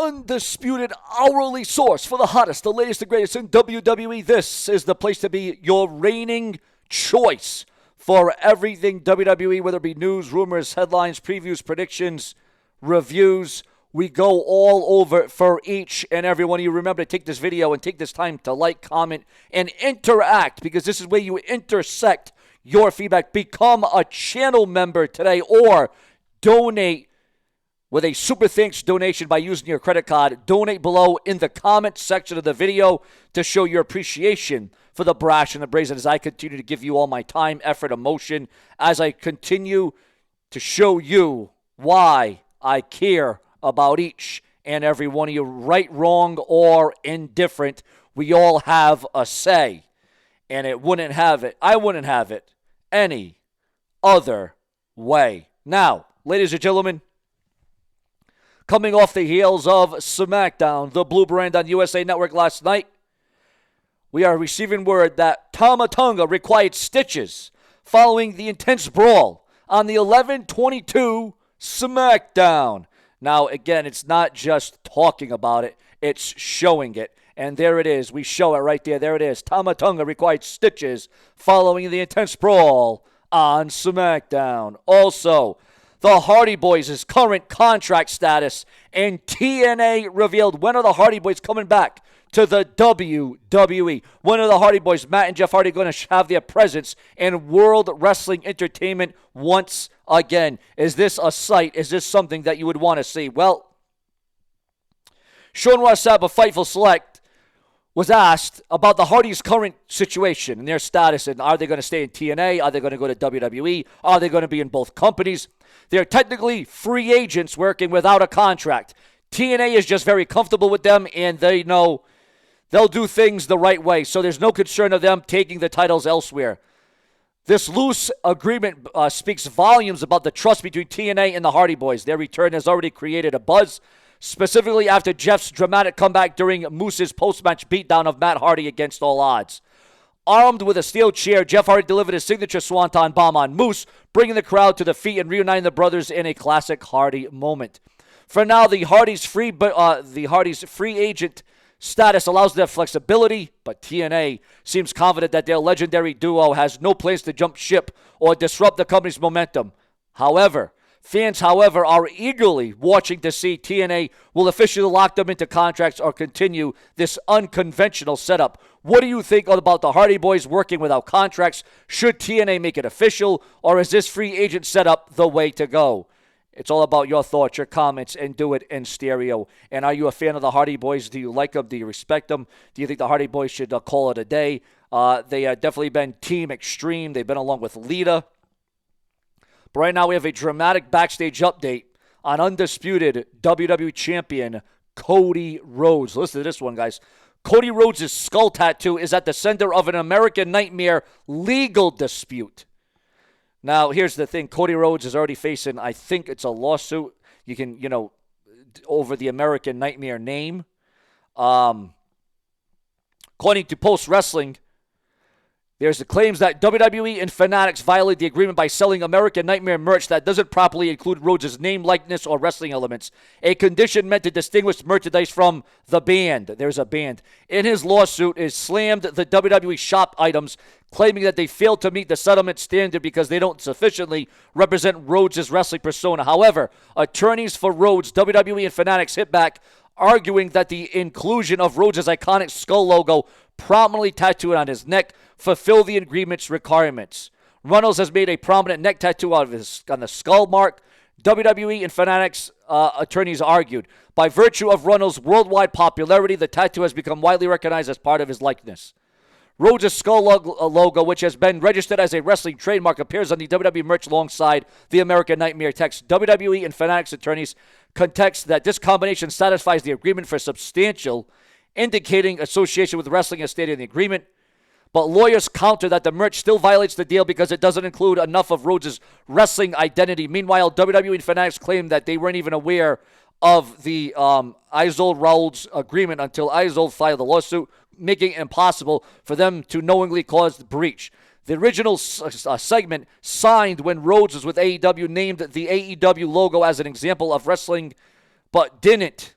undisputed hourly source for the hottest, the latest, the greatest in WWE. This is the place to be, your reigning choice for everything WWE, whether it be news, rumors, headlines, previews, predictions, reviews. We go all over for each and every one of you. Remember to take this video and take this time to like, comment, and interact, because this is where you intersect your feedback. Become a channel member today or donate with a super thanks donation by using your credit card. Donate below in the comment section of the video to show your appreciation for the brash and the brazen as I continue to give you all my time, effort, emotion, as I continue to show you why I care about each and every one of you. Right, wrong, or indifferent, we all have a say. And I wouldn't have it any other way. Now, ladies and gentlemen, coming off the heels of SmackDown, the Blue Brand on USA Network last night, we are receiving word that Tama Tonga required stitches following the intense brawl on the 11/22 SmackDown. Now, again, it's not just talking about it, it's showing it. And there it is. We show it right there. There it is. Tama Tonga required stitches following the intense brawl on SmackDown. Also, the Hardy Boys' current contract status, and TNA revealed when are the Hardy Boys coming back to the WWE. When are the Hardy Boys, Matt and Jeff Hardy, going to have their presence in World Wrestling Entertainment once again? Is this a sight? Is this something that you would want to see? Well, Sean Ross Sapp of Fightful Select was asked about the Hardys' current situation and their status, and are they going to stay in TNA? Are they going to go to WWE? Are they going to be in both companies? They're technically free agents working without a contract. TNA is just very comfortable with them, and they know they'll do things the right way, so there's no concern of them taking the titles elsewhere. This loose agreement speaks volumes about the trust between TNA and the Hardy Boys. Their return has already created a buzz, specifically after Jeff's dramatic comeback during Moose's post-match beatdown of Matt Hardy against all odds. Armed with a steel chair, Jeff Hardy delivered his signature swanton bomb on Moose, bringing the crowd to the feet and reuniting the brothers in a classic Hardy moment. For now, the Hardy's free agent status allows their flexibility, but TNA seems confident that their legendary duo has no plans to jump ship or disrupt the company's momentum. Fans are eagerly watching to see TNA will officially lock them into contracts or continue this unconventional setup. What do you think about the Hardy Boys working without contracts? Should TNA make it official, or is this free agent setup the way to go? It's all about your thoughts, your comments, and do it in stereo. And are you a fan of the Hardy Boys? Do you like them? Do you respect them? Do you think the Hardy Boys should call it a day? They have definitely been Team Extreme. They've been along with Lita. But right now we have a dramatic backstage update on undisputed WWE Champion Cody Rhodes. Listen to this one, guys. Cody Rhodes' skull tattoo is at the center of an American Nightmare legal dispute. Now, here's the thing. Cody Rhodes is already facing, I think it's a lawsuit. You can, over the American Nightmare name. According to Post Wrestling, there's the claims that WWE and Fanatics violated the agreement by selling American Nightmare merch that doesn't properly include Rhodes' name, likeness, or wrestling elements, a condition meant to distinguish merchandise from the band. There's a band. In his lawsuit, is slammed the WWE shop items, claiming that they failed to meet the settlement standard because they don't sufficiently represent Rhodes' wrestling persona. However, attorneys for Rhodes, WWE, and Fanatics hit back, arguing that the inclusion of Rhodes' iconic skull logo prominently tattooed on his neck fulfill the agreement's requirements. Runnels has made a prominent neck tattoo on the skull mark. WWE and Fanatics attorneys argued, by virtue of Runnels' worldwide popularity, the tattoo has become widely recognized as part of his likeness. Rhodes' skull logo, which has been registered as a wrestling trademark, appears on the WWE merch alongside the American Nightmare text. WWE and Fanatics attorneys contest that this combination satisfies the agreement for substantial, indicating association with wrestling as stated in the agreement. But lawyers counter that the merch still violates the deal because it doesn't include enough of Rhodes' wrestling identity. Meanwhile, WWE and Fanatics claim that they weren't even aware of the Isolde Rhodes agreement until Isolde filed the lawsuit, making it impossible for them to knowingly cause the breach. The original segment signed when Rhodes was with AEW named the AEW logo as an example of wrestling, but didn't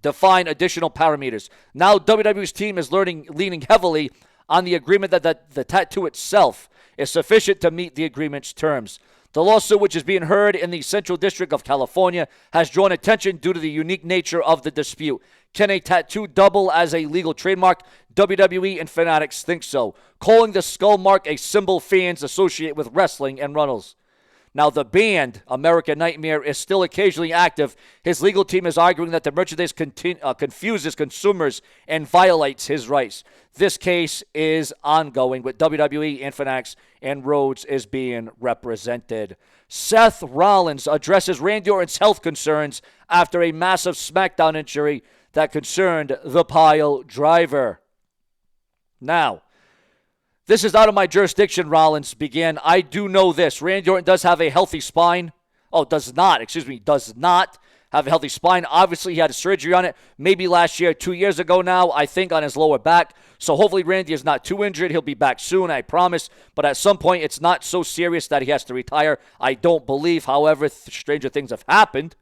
define additional parameters. Now WWE's team is leaning heavily on the agreement that the tattoo itself is sufficient to meet the agreement's terms. The lawsuit, which is being heard in the Central District of California, has drawn attention due to the unique nature of the dispute. Can a tattoo double as a legal trademark? WWE and fanatics think so, calling the skull mark a symbol fans associate with wrestling and runnels. Now, the band, American Nightmare, is still occasionally active. His legal team is arguing that the merchandise confuses consumers and violates his rights. This case is ongoing with WWE and fanatics, and Rhodes is being represented. Seth Rollins addresses Randy Orton's health concerns after a massive SmackDown injury that concerned the pile driver. Now, this is out of my jurisdiction, Rollins began. I do know this. Randy Orton does have a healthy spine. Does not have a healthy spine. Obviously, he had a surgery on it maybe last year, 2 years ago now, I think, on his lower back. So hopefully Randy is not too injured. He'll be back soon, I promise. But at some point, it's not so serious that he has to retire. I don't believe, however, stranger things have happened.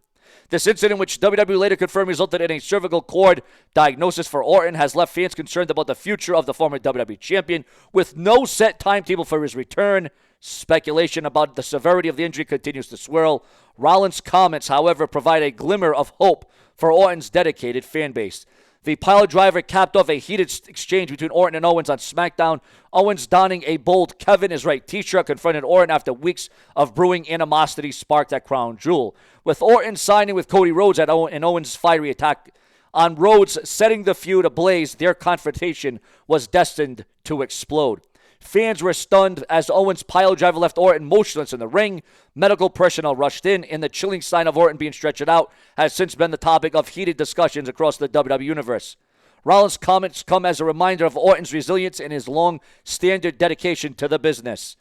This incident, which WWE later confirmed resulted in a cervical cord diagnosis for Orton, has left fans concerned about the future of the former WWE champion. With no set timetable for his return, speculation about the severity of the injury continues to swirl. Rollins' comments, however, provide a glimmer of hope for Orton's dedicated fan base. The pile driver capped off a heated exchange between Orton and Owens on SmackDown. Owens, donning a bold Kevin is Right t-shirt, confronted Orton after weeks of brewing animosity sparked at Crown Jewel. With Orton signing with Cody Rhodes and Owens' fiery attack on Rhodes setting the feud ablaze, their confrontation was destined to explode. Fans were stunned as Owens' pile driver left Orton motionless in the ring. Medical personnel rushed in, and the chilling sign of Orton being stretched out has since been the topic of heated discussions across the WWE universe. Rollins' comments come as a reminder of Orton's resilience and his long-standing dedication to the business.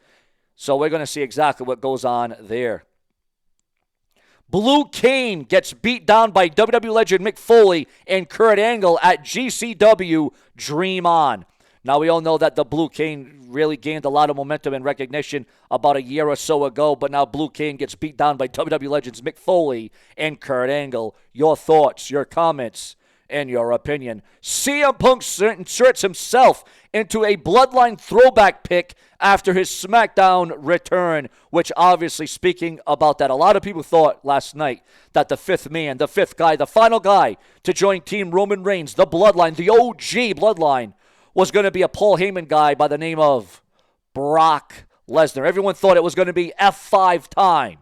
So we're going to see exactly what goes on there. Blue Kane gets beat down by WWE legend Mick Foley and Kurt Angle at GCW Dream On. Now, we all know that the Blue Kane really gained a lot of momentum and recognition about a year or so ago, but now Blue Kane gets beat down by WWE legends Mick Foley and Kurt Angle. Your thoughts, your comments, and your opinion. CM Punk inserts himself into a Bloodline throwback pick after his SmackDown return, which obviously, speaking about that, a lot of people thought last night that the fifth man, the fifth guy, the final guy to join Team Roman Reigns, the Bloodline, the OG Bloodline, was going to be a Paul Heyman guy by the name of Brock Lesnar. Everyone thought it was going to be F5 time.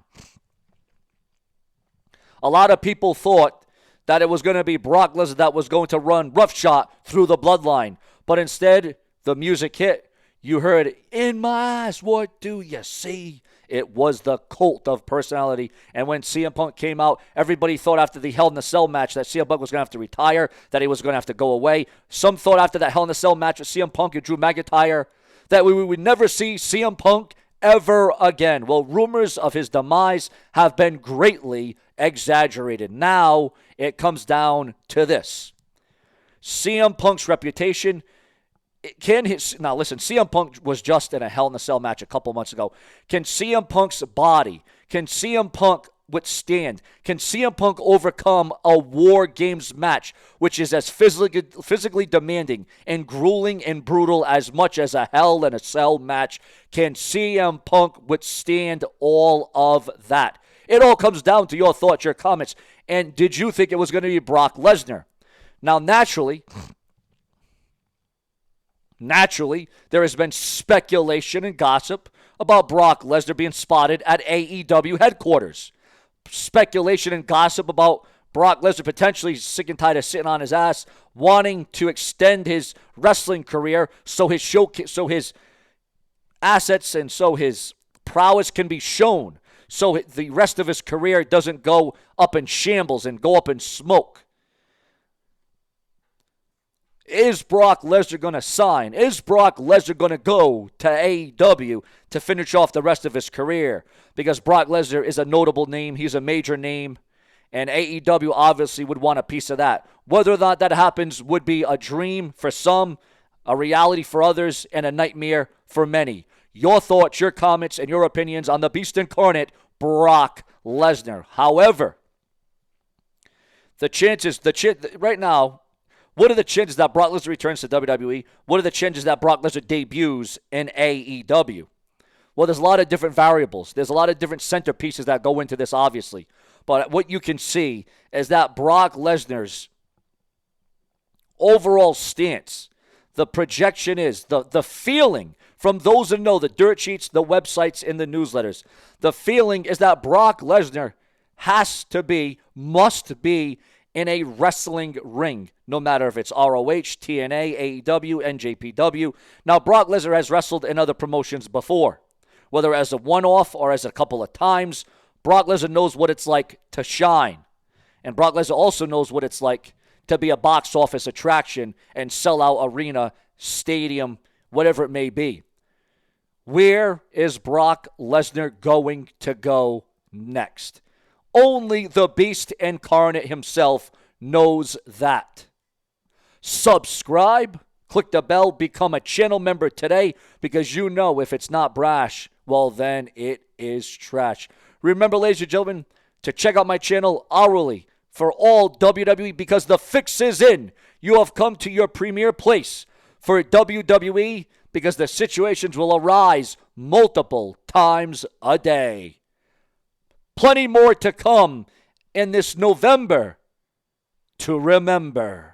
A lot of people thought that it was going to be Brock Lesnar that was going to run roughshod through the Bloodline. But instead, the music hit. You heard, "In my eyes, what do you see?" It was the cult of personality. And when CM Punk came out, everybody thought after the Hell in a Cell match that CM Punk was going to have to retire, that he was going to have to go away. Some thought after that Hell in a Cell match with CM Punk and Drew McIntyre that we would never see CM Punk ever again. Well, rumors of his demise have been greatly exaggerated. Now it comes down to this. CM Punk's reputation. Now listen, CM Punk was just in a Hell in a Cell match a couple months ago. Can CM Punk's body, can CM Punk withstand, can CM Punk overcome a War Games match, which is as physically demanding and grueling and brutal as much as a Hell in a Cell match? Can CM Punk withstand all of that? It all comes down to your thoughts, your comments. And did you think it was going to be Brock Lesnar? Now, naturally, there has been speculation and gossip about Brock Lesnar being spotted at AEW headquarters. Speculation and gossip about Brock Lesnar potentially sick and tired of sitting on his ass, wanting to extend his wrestling career so his assets and so his prowess can be shown, so the rest of his career doesn't go up in shambles and go up in smoke. Is Brock Lesnar going to sign? Is Brock Lesnar going to go to AEW to finish off the rest of his career? Because Brock Lesnar is a notable name. He's a major name. And AEW obviously would want a piece of that. Whether or not that happens would be a dream for some, a reality for others, and a nightmare for many. Your thoughts, your comments, and your opinions on the Beast Incarnate, Brock Lesnar. However, Right now, what are the chances that Brock Lesnar returns to WWE? What are the chances that Brock Lesnar debuts in AEW? Well, there's a lot of different variables. There's a lot of different centerpieces that go into this, obviously. But what you can see is that Brock Lesnar's overall stance, the projection is, the feeling from those who know the dirt sheets, the websites, and the newsletters, the feeling is that Brock Lesnar must be in a wrestling ring, no matter if it's ROH, TNA, AEW, NJPW. Now, Brock Lesnar has wrestled in other promotions before, whether as a one-off or as a couple of times. Brock Lesnar knows what it's like to shine. And Brock Lesnar also knows what it's like to be a box office attraction and sell out arena, stadium, whatever it may be. Where is Brock Lesnar going to go next? Only the Beast Incarnate himself knows that. Subscribe, click the bell, become a channel member today, because you know if it's not brash, well then it is trash. Remember, ladies and gentlemen, to check out my channel hourly for all WWE, because the fix is in. You have come to your premier place for WWE, because the situations will arise multiple times a day. Plenty more to come in this November to remember.